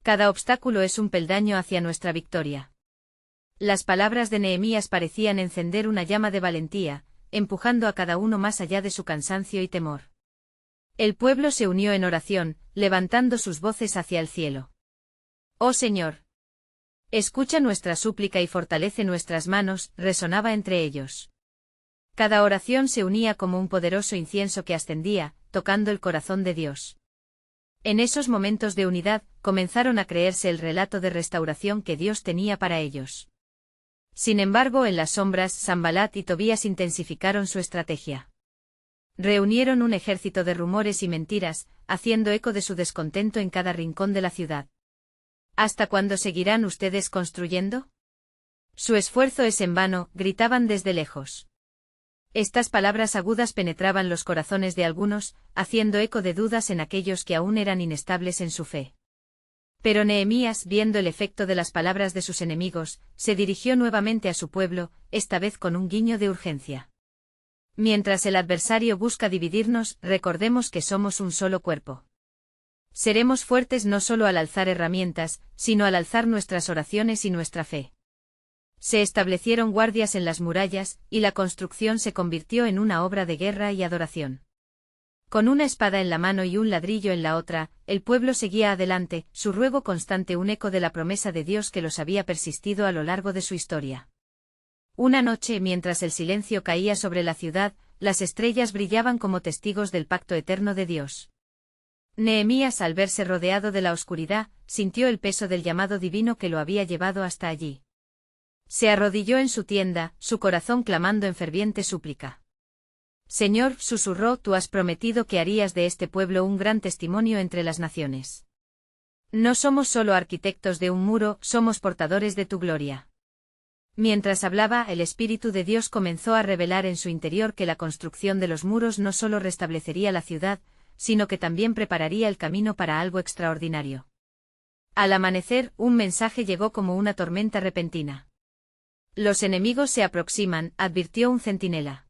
Cada obstáculo es un peldaño hacia nuestra victoria. Las palabras de Nehemías parecían encender una llama de valentía, empujando a cada uno más allá de su cansancio y temor. El pueblo se unió en oración, levantando sus voces hacia el cielo. Oh Señor, escucha nuestra súplica y fortalece nuestras manos, resonaba entre ellos. Cada oración se unía como un poderoso incienso que ascendía, tocando el corazón de Dios. En esos momentos de unidad, comenzaron a creerse el relato de restauración que Dios tenía para ellos. Sin embargo, en las sombras, Sanbalat y Tobías intensificaron su estrategia. Reunieron un ejército de rumores y mentiras, haciendo eco de su descontento en cada rincón de la ciudad. ¿Hasta cuándo seguirán ustedes construyendo? Su esfuerzo es en vano, gritaban desde lejos. Estas palabras agudas penetraban los corazones de algunos, haciendo eco de dudas en aquellos que aún eran inestables en su fe. Pero Nehemías, viendo el efecto de las palabras de sus enemigos, se dirigió nuevamente a su pueblo, esta vez con un guiño de urgencia. Mientras el adversario busca dividirnos, recordemos que somos un solo cuerpo. Seremos fuertes no solo al alzar herramientas, sino al alzar nuestras oraciones y nuestra fe. Se establecieron guardias en las murallas, y la construcción se convirtió en una obra de guerra y adoración. Con una espada en la mano y un ladrillo en la otra, el pueblo seguía adelante, su ruego constante un eco de la promesa de Dios que los había persistido a lo largo de su historia. Una noche, mientras el silencio caía sobre la ciudad, las estrellas brillaban como testigos del pacto eterno de Dios. Nehemías, al verse rodeado de la oscuridad, sintió el peso del llamado divino que lo había llevado hasta allí. Se arrodilló en su tienda, su corazón clamando en ferviente súplica. Señor, susurró, tú has prometido que harías de este pueblo un gran testimonio entre las naciones. No somos solo arquitectos de un muro, somos portadores de tu gloria. Mientras hablaba, el Espíritu de Dios comenzó a revelar en su interior que la construcción de los muros no solo restablecería la ciudad, sino que también prepararía el camino para algo extraordinario. Al amanecer, un mensaje llegó como una tormenta repentina. Los enemigos se aproximan, advirtió un centinela.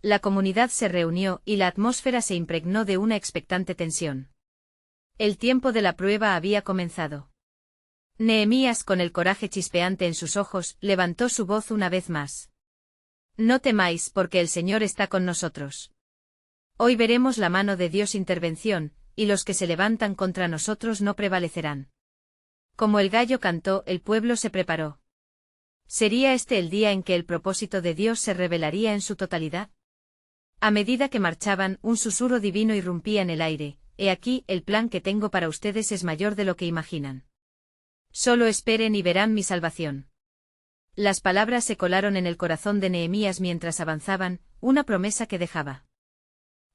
La comunidad se reunió y la atmósfera se impregnó de una expectante tensión. El tiempo de la prueba había comenzado. Nehemías, con el coraje chispeante en sus ojos, levantó su voz una vez más. No temáis, porque el Señor está con nosotros. Hoy veremos la mano de Dios intervención, y los que se levantan contra nosotros no prevalecerán. Como el gallo cantó, el pueblo se preparó. ¿Sería este el día en que el propósito de Dios se revelaría en su totalidad? A medida que marchaban, un susurro divino irrumpía en el aire. He aquí, el plan que tengo para ustedes es mayor de lo que imaginan. Solo esperen y verán mi salvación. Las palabras se colaron en el corazón de Nehemías mientras avanzaban, una promesa que dejaba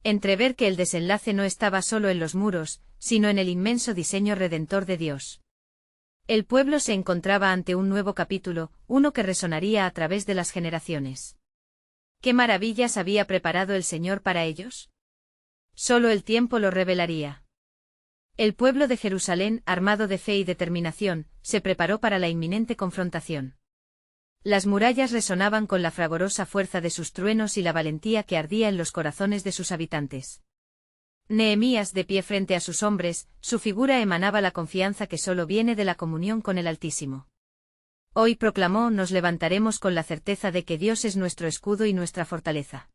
entrever que el desenlace no estaba solo en los muros, sino en el inmenso diseño redentor de Dios. El pueblo se encontraba ante un nuevo capítulo, uno que resonaría a través de las generaciones. ¿Qué maravillas había preparado el Señor para ellos? Solo el tiempo lo revelaría. El pueblo de Jerusalén, armado de fe y determinación, se preparó para la inminente confrontación. Las murallas resonaban con la fragorosa fuerza de sus truenos y la valentía que ardía en los corazones de sus habitantes. Nehemías, de pie frente a sus hombres, su figura emanaba la confianza que solo viene de la comunión con el Altísimo. Hoy proclamó, nos levantaremos con la certeza de que Dios es nuestro escudo y nuestra fortaleza.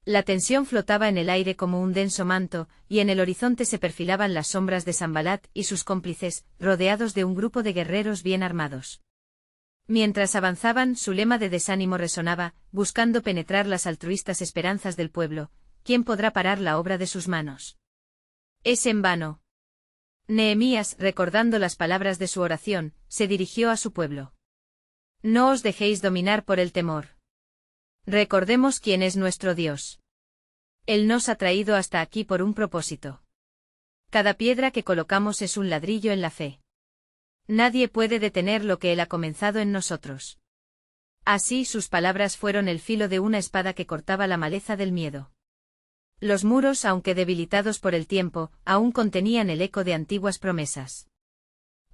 La tensión flotaba en el aire como un denso manto, y en el horizonte se perfilaban las sombras de Sanbalat y sus cómplices, rodeados de un grupo de guerreros bien armados. Mientras avanzaban, su lema de desánimo resonaba, buscando penetrar las altruistas esperanzas del pueblo. ¿Quién podrá parar la obra de sus manos? Es en vano. Nehemías, recordando las palabras de su oración, se dirigió a su pueblo. No os dejéis dominar por el temor. Recordemos quién es nuestro Dios. Él nos ha traído hasta aquí por un propósito. Cada piedra que colocamos es un ladrillo en la fe. Nadie puede detener lo que Él ha comenzado en nosotros. Así sus palabras fueron el filo de una espada que cortaba la maleza del miedo. Los muros, aunque debilitados por el tiempo, aún contenían el eco de antiguas promesas.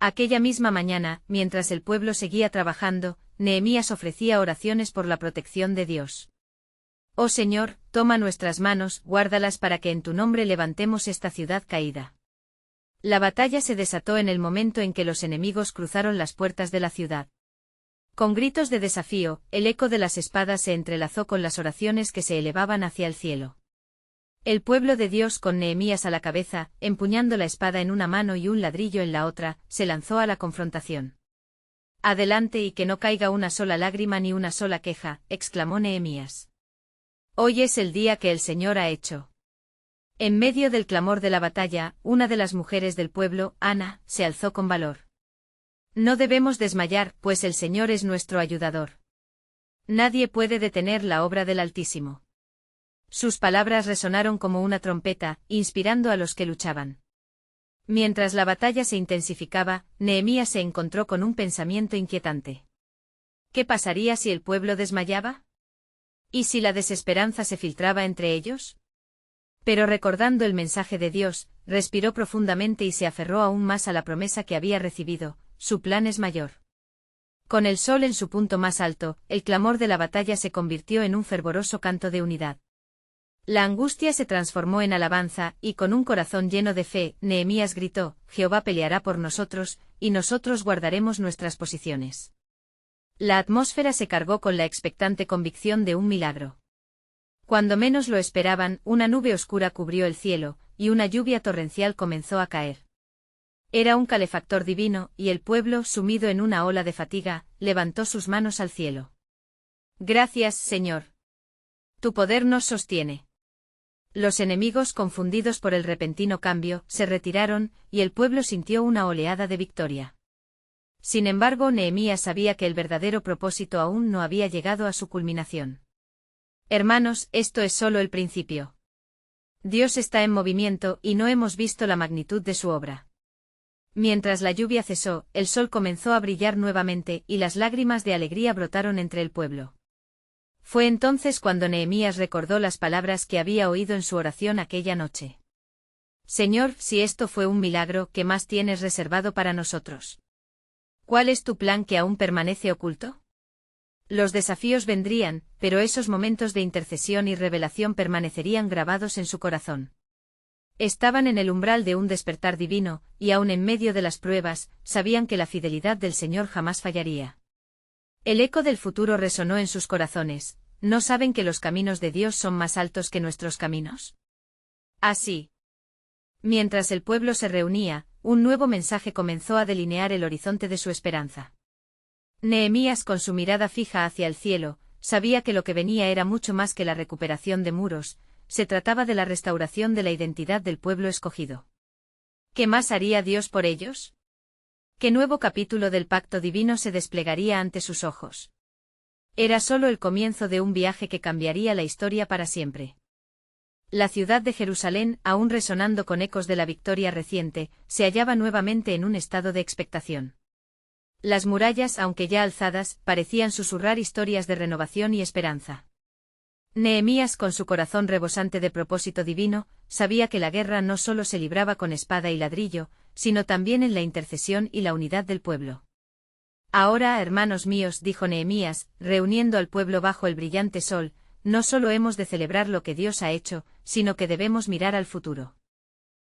Aquella misma mañana, mientras el pueblo seguía trabajando, Nehemías ofrecía oraciones por la protección de Dios. Oh Señor, toma nuestras manos, guárdalas para que en tu nombre levantemos esta ciudad caída. La batalla se desató en el momento en que los enemigos cruzaron las puertas de la ciudad. Con gritos de desafío, el eco de las espadas se entrelazó con las oraciones que se elevaban hacia el cielo. El pueblo de Dios, con Nehemías a la cabeza, empuñando la espada en una mano y un ladrillo en la otra, se lanzó a la confrontación. Adelante y que no caiga una sola lágrima ni una sola queja, exclamó Nehemías. Hoy es el día que el Señor ha hecho. En medio del clamor de la batalla, una de las mujeres del pueblo, Ana, se alzó con valor. No debemos desmayar, pues el Señor es nuestro ayudador. Nadie puede detener la obra del Altísimo. Sus palabras resonaron como una trompeta, inspirando a los que luchaban. Mientras la batalla se intensificaba, Nehemías se encontró con un pensamiento inquietante. ¿Qué pasaría si el pueblo desmayaba? ¿Y si la desesperanza se filtraba entre ellos? Pero recordando el mensaje de Dios, respiró profundamente y se aferró aún más a la promesa que había recibido, su plan es mayor. Con el sol en su punto más alto, el clamor de la batalla se convirtió en un fervoroso canto de unidad. La angustia se transformó en alabanza, y con un corazón lleno de fe, Nehemías gritó, Jehová peleará por nosotros, y nosotros guardaremos nuestras posiciones. La atmósfera se cargó con la expectante convicción de un milagro. Cuando menos lo esperaban, una nube oscura cubrió el cielo, y una lluvia torrencial comenzó a caer. Era un calefactor divino, y el pueblo, sumido en una ola de fatiga, levantó sus manos al cielo. Gracias, Señor. Tu poder nos sostiene. Los enemigos, confundidos por el repentino cambio, se retiraron, y el pueblo sintió una oleada de victoria. Sin embargo, Nehemías sabía que el verdadero propósito aún no había llegado a su culminación. Hermanos, esto es solo el principio. Dios está en movimiento y no hemos visto la magnitud de su obra. Mientras la lluvia cesó, el sol comenzó a brillar nuevamente y las lágrimas de alegría brotaron entre el pueblo. Fue entonces cuando Nehemías recordó las palabras que había oído en su oración aquella noche. Señor, si esto fue un milagro, ¿qué más tienes reservado para nosotros? ¿Cuál es tu plan que aún permanece oculto? Los desafíos vendrían, pero esos momentos de intercesión y revelación permanecerían grabados en su corazón. Estaban en el umbral de un despertar divino, y aun en medio de las pruebas, sabían que la fidelidad del Señor jamás fallaría. El eco del futuro resonó en sus corazones. ¿No saben que los caminos de Dios son más altos que nuestros caminos? Así. Mientras el pueblo se reunía, un nuevo mensaje comenzó a delinear el horizonte de su esperanza. Nehemías, con su mirada fija hacia el cielo, sabía que lo que venía era mucho más que la recuperación de muros, se trataba de la restauración de la identidad del pueblo escogido. ¿Qué más haría Dios por ellos? ¿Qué nuevo capítulo del pacto divino se desplegaría ante sus ojos? Era solo el comienzo de un viaje que cambiaría la historia para siempre. La ciudad de Jerusalén, aún resonando con ecos de la victoria reciente, se hallaba nuevamente en un estado de expectación. Las murallas, aunque ya alzadas, parecían susurrar historias de renovación y esperanza. Nehemías, con su corazón rebosante de propósito divino, sabía que la guerra no solo se libraba con espada y ladrillo, sino también en la intercesión y la unidad del pueblo. Ahora, hermanos míos, dijo Nehemías, reuniendo al pueblo bajo el brillante sol, no solo hemos de celebrar lo que Dios ha hecho, sino que debemos mirar al futuro.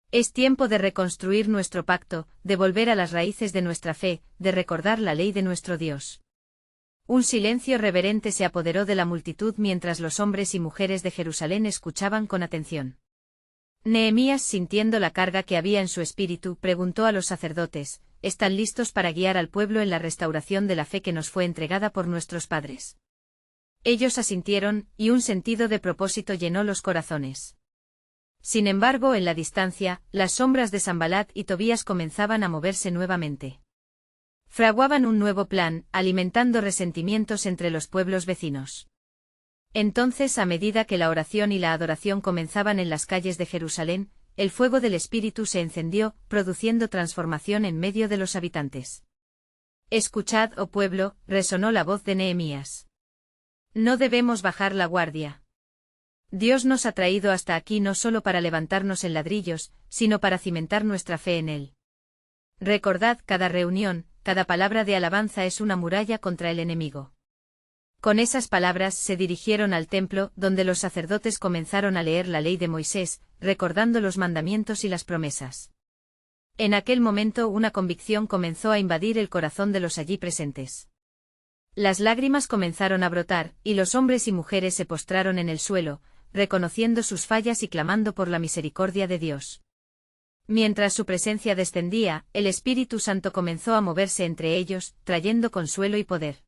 Es tiempo de reconstruir nuestro pacto, de volver a las raíces de nuestra fe, de recordar la ley de nuestro Dios. Un silencio reverente se apoderó de la multitud mientras los hombres y mujeres de Jerusalén escuchaban con atención. Nehemías, sintiendo la carga que había en su espíritu, preguntó a los sacerdotes: ¿Están listos para guiar al pueblo en la restauración de la fe que nos fue entregada por nuestros padres? Ellos asintieron, y un sentido de propósito llenó los corazones. Sin embargo, en la distancia, las sombras de Sanbalat y Tobías comenzaban a moverse nuevamente. Fraguaban un nuevo plan, alimentando resentimientos entre los pueblos vecinos. Entonces, a medida que la oración y la adoración comenzaban en las calles de Jerusalén, el fuego del Espíritu se encendió, produciendo transformación en medio de los habitantes. Escuchad, oh pueblo, resonó la voz de Nehemías. No debemos bajar la guardia. Dios nos ha traído hasta aquí no solo para levantarnos en ladrillos, sino para cimentar nuestra fe en Él. Recordad, cada reunión, cada palabra de alabanza es una muralla contra el enemigo. Con esas palabras se dirigieron al templo, donde los sacerdotes comenzaron a leer la ley de Moisés, recordando los mandamientos y las promesas. En aquel momento una convicción comenzó a invadir el corazón de los allí presentes. Las lágrimas comenzaron a brotar, y los hombres y mujeres se postraron en el suelo, reconociendo sus fallas y clamando por la misericordia de Dios. Mientras su presencia descendía, el Espíritu Santo comenzó a moverse entre ellos, trayendo consuelo y poder.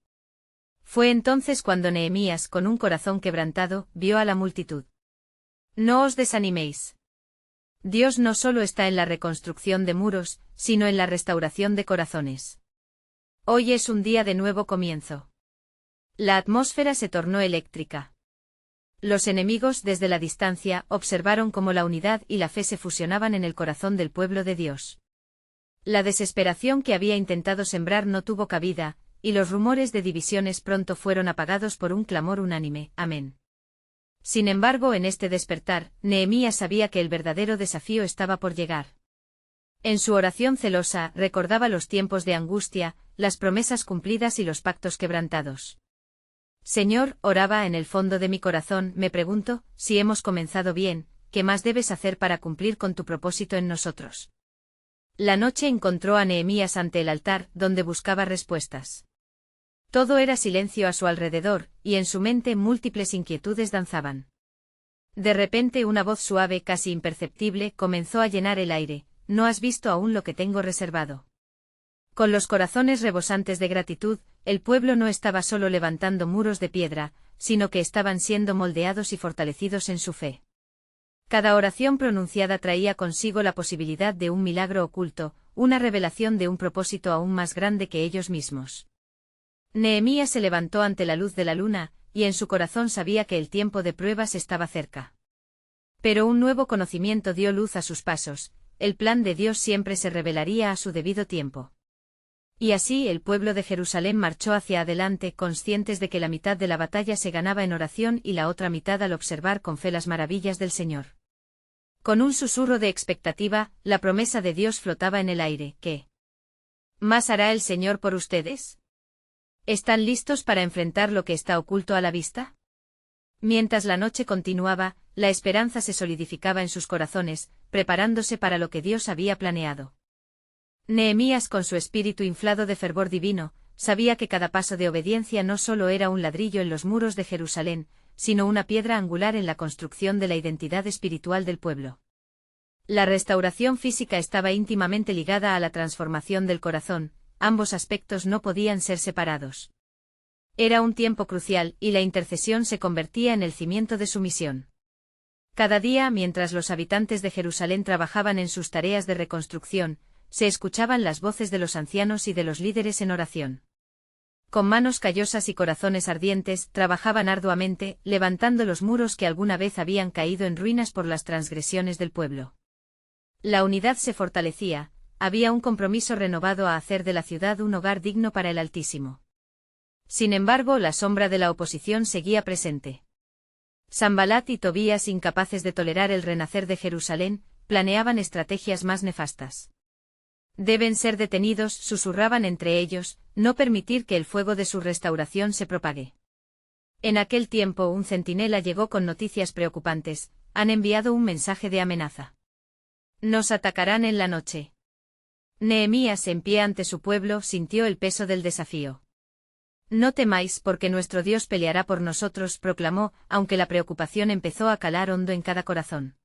Fue entonces cuando Nehemías, con un corazón quebrantado, vio a la multitud. No os desaniméis. Dios no solo está en la reconstrucción de muros, sino en la restauración de corazones. Hoy es un día de nuevo comienzo. La atmósfera se tornó eléctrica. Los enemigos, desde la distancia, observaron cómo la unidad y la fe se fusionaban en el corazón del pueblo de Dios. La desesperación que había intentado sembrar no tuvo cabida, y los rumores de divisiones pronto fueron apagados por un clamor unánime: Amén. Sin embargo, en este despertar, Nehemías sabía que el verdadero desafío estaba por llegar. En su oración celosa, recordaba los tiempos de angustia, las promesas cumplidas y los pactos quebrantados. Señor, oraba en el fondo de mi corazón, me pregunto, si hemos comenzado bien, ¿qué más debes hacer para cumplir con tu propósito en nosotros? La noche encontró a Nehemías ante el altar, donde buscaba respuestas. Todo era silencio a su alrededor, y en su mente múltiples inquietudes danzaban. De repente una voz suave, casi imperceptible, comenzó a llenar el aire. ¿No has visto aún lo que tengo reservado? Con los corazones rebosantes de gratitud, el pueblo no estaba solo levantando muros de piedra, sino que estaban siendo moldeados y fortalecidos en su fe. Cada oración pronunciada traía consigo la posibilidad de un milagro oculto, una revelación de un propósito aún más grande que ellos mismos. Nehemías se levantó ante la luz de la luna, y en su corazón sabía que el tiempo de pruebas estaba cerca. Pero un nuevo conocimiento dio luz a sus pasos: el plan de Dios siempre se revelaría a su debido tiempo. Y así el pueblo de Jerusalén marchó hacia adelante, conscientes de que la mitad de la batalla se ganaba en oración y la otra mitad al observar con fe las maravillas del Señor. Con un susurro de expectativa, la promesa de Dios flotaba en el aire: ¿qué más hará el Señor por ustedes? ¿Están listos para enfrentar lo que está oculto a la vista? Mientras la noche continuaba, la esperanza se solidificaba en sus corazones, preparándose para lo que Dios había planeado. Nehemías, con su espíritu inflado de fervor divino, sabía que cada paso de obediencia no solo era un ladrillo en los muros de Jerusalén, sino una piedra angular en la construcción de la identidad espiritual del pueblo. La restauración física estaba íntimamente ligada a la transformación del corazón, ambos aspectos no podían ser separados. Era un tiempo crucial, y la intercesión se convertía en el cimiento de su misión. Cada día, mientras los habitantes de Jerusalén trabajaban en sus tareas de reconstrucción, se escuchaban las voces de los ancianos y de los líderes en oración. Con manos callosas y corazones ardientes, trabajaban arduamente, levantando los muros que alguna vez habían caído en ruinas por las transgresiones del pueblo. La unidad se fortalecía, había un compromiso renovado a hacer de la ciudad un hogar digno para el Altísimo. Sin embargo, la sombra de la oposición seguía presente. Sanbalat y Tobías, incapaces de tolerar el renacer de Jerusalén, planeaban estrategias más nefastas. Deben ser detenidos, susurraban entre ellos, no permitir que el fuego de su restauración se propague. En aquel tiempo un centinela llegó con noticias preocupantes: han enviado un mensaje de amenaza. Nos atacarán en la noche. Nehemías, en pie ante su pueblo, sintió el peso del desafío. No temáis, porque nuestro Dios peleará por nosotros, proclamó, aunque la preocupación empezó a calar hondo en cada corazón.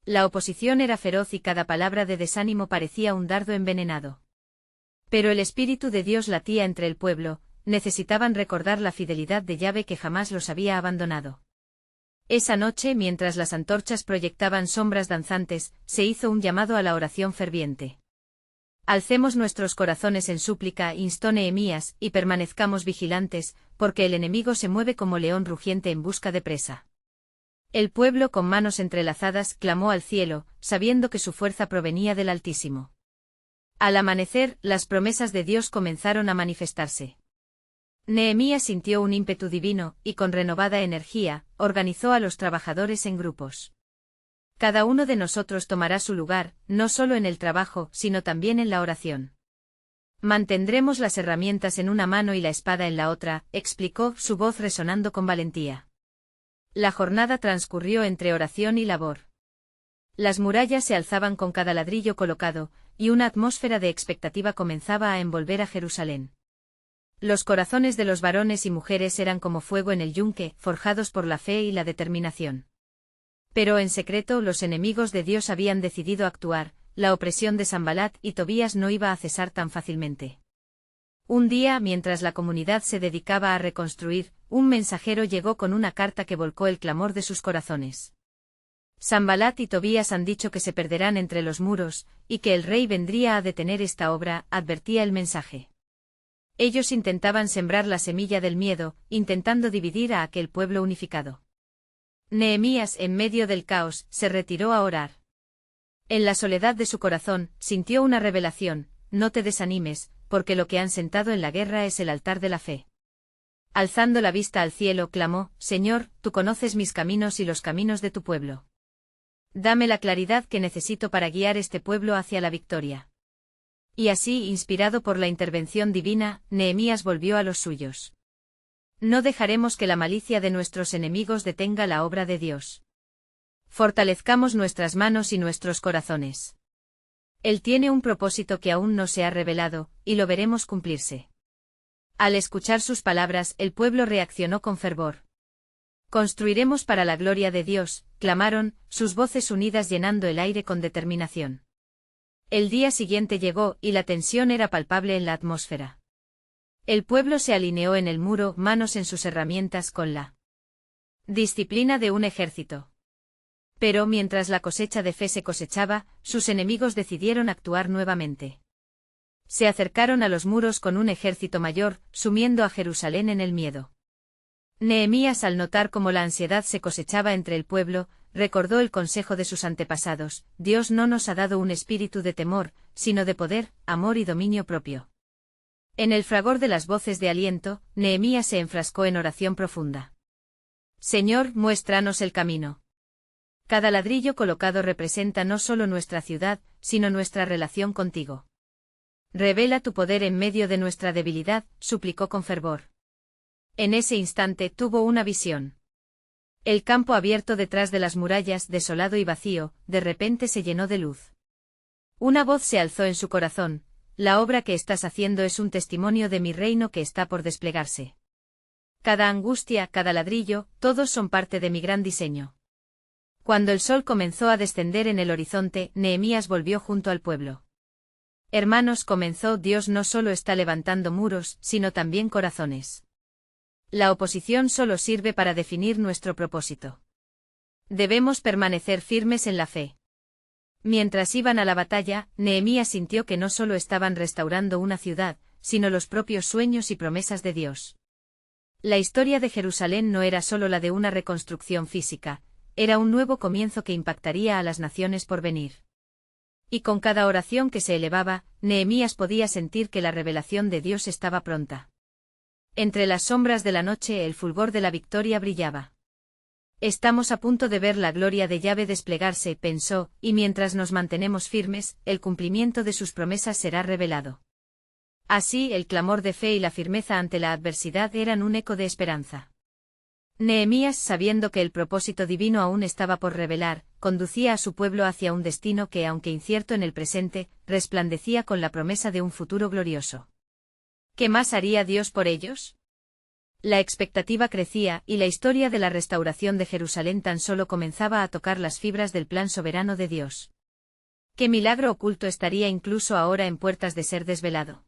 La oposición era feroz y cada palabra de desánimo parecía un dardo envenenado. Pero el Espíritu de Dios latía entre el pueblo, necesitaban recordar la fidelidad de Yahvé que jamás los había abandonado. Esa noche, mientras las antorchas proyectaban sombras danzantes, se hizo un llamado a la oración ferviente. Alcemos nuestros corazones en súplica, instó Nehemías, y permanezcamos vigilantes, porque el enemigo se mueve como león rugiente en busca de presa. El pueblo, con manos entrelazadas, clamó al cielo, sabiendo que su fuerza provenía del Altísimo. Al amanecer, las promesas de Dios comenzaron a manifestarse. Nehemías sintió un ímpetu divino, y con renovada energía, organizó a los trabajadores en grupos. Cada uno de nosotros tomará su lugar, no solo en el trabajo, sino también en la oración. Mantendremos las herramientas en una mano y la espada en la otra, explicó, su voz resonando con valentía. La jornada transcurrió entre oración y labor. Las murallas se alzaban con cada ladrillo colocado, y una atmósfera de expectativa comenzaba a envolver a Jerusalén. Los corazones de los varones y mujeres eran como fuego en el yunque, forjados por la fe y la determinación. Pero en secreto los enemigos de Dios habían decidido actuar, la opresión de Sanbalat y Tobías no iba a cesar tan fácilmente. Un día, mientras la comunidad se dedicaba a reconstruir, un mensajero llegó con una carta que volcó el clamor de sus corazones. Sanbalat y Tobías han dicho que se perderán entre los muros, y que el rey vendría a detener esta obra, advertía el mensaje. Ellos intentaban sembrar la semilla del miedo, intentando dividir a aquel pueblo unificado. Nehemías, en medio del caos, se retiró a orar. En la soledad de su corazón, sintió una revelación: no te desanimes, porque lo que han sentado en la guerra es el altar de la fe. Alzando la vista al cielo, clamó: Señor, tú conoces mis caminos y los caminos de tu pueblo. Dame la claridad que necesito para guiar este pueblo hacia la victoria. Y así, inspirado por la intervención divina, Nehemías volvió a los suyos. No dejaremos que la malicia de nuestros enemigos detenga la obra de Dios. Fortalezcamos nuestras manos y nuestros corazones. Él tiene un propósito que aún no se ha revelado, y lo veremos cumplirse. Al escuchar sus palabras, el pueblo reaccionó con fervor. Construiremos para la gloria de Dios, clamaron, sus voces unidas llenando el aire con determinación. El día siguiente llegó y la tensión era palpable en la atmósfera. El pueblo se alineó en el muro, manos en sus herramientas con la disciplina de un ejército. Pero mientras la cosecha de fe se cosechaba, sus enemigos decidieron actuar nuevamente. Se acercaron a los muros con un ejército mayor, sumiendo a Jerusalén en el miedo. Nehemías, al notar cómo la ansiedad se cosechaba entre el pueblo, recordó el consejo de sus antepasados: Dios no nos ha dado un espíritu de temor, sino de poder, amor y dominio propio. En el fragor de las voces de aliento, Nehemías se enfrascó en oración profunda. Señor, muéstranos el camino. Cada ladrillo colocado representa no solo nuestra ciudad, sino nuestra relación contigo. Revela tu poder en medio de nuestra debilidad, suplicó con fervor. En ese instante tuvo una visión. El campo abierto detrás de las murallas, desolado y vacío, de repente se llenó de luz. Una voz se alzó en su corazón: la obra que estás haciendo es un testimonio de mi reino que está por desplegarse. Cada angustia, cada ladrillo, todos son parte de mi gran diseño. Cuando el sol comenzó a descender en el horizonte, Nehemías volvió junto al pueblo. Hermanos, comenzó, Dios no solo está levantando muros, sino también corazones. La oposición solo sirve para definir nuestro propósito. Debemos permanecer firmes en la fe. Mientras iban a la batalla, Nehemías sintió que no solo estaban restaurando una ciudad, sino los propios sueños y promesas de Dios. La historia de Jerusalén no era solo la de una reconstrucción física, era un nuevo comienzo que impactaría a las naciones por venir. Y con cada oración que se elevaba, Nehemías podía sentir que la revelación de Dios estaba pronta. Entre las sombras de la noche el fulgor de la victoria brillaba. Estamos a punto de ver la gloria de Yahvé desplegarse, pensó, y mientras nos mantenemos firmes, el cumplimiento de sus promesas será revelado. Así, el clamor de fe y la firmeza ante la adversidad eran un eco de esperanza. Nehemías, sabiendo que el propósito divino aún estaba por revelar, conducía a su pueblo hacia un destino que, aunque incierto en el presente, resplandecía con la promesa de un futuro glorioso. ¿Qué más haría Dios por ellos? La expectativa crecía, y la historia de la restauración de Jerusalén tan solo comenzaba a tocar las fibras del plan soberano de Dios. ¿Qué milagro oculto estaría incluso ahora en puertas de ser desvelado?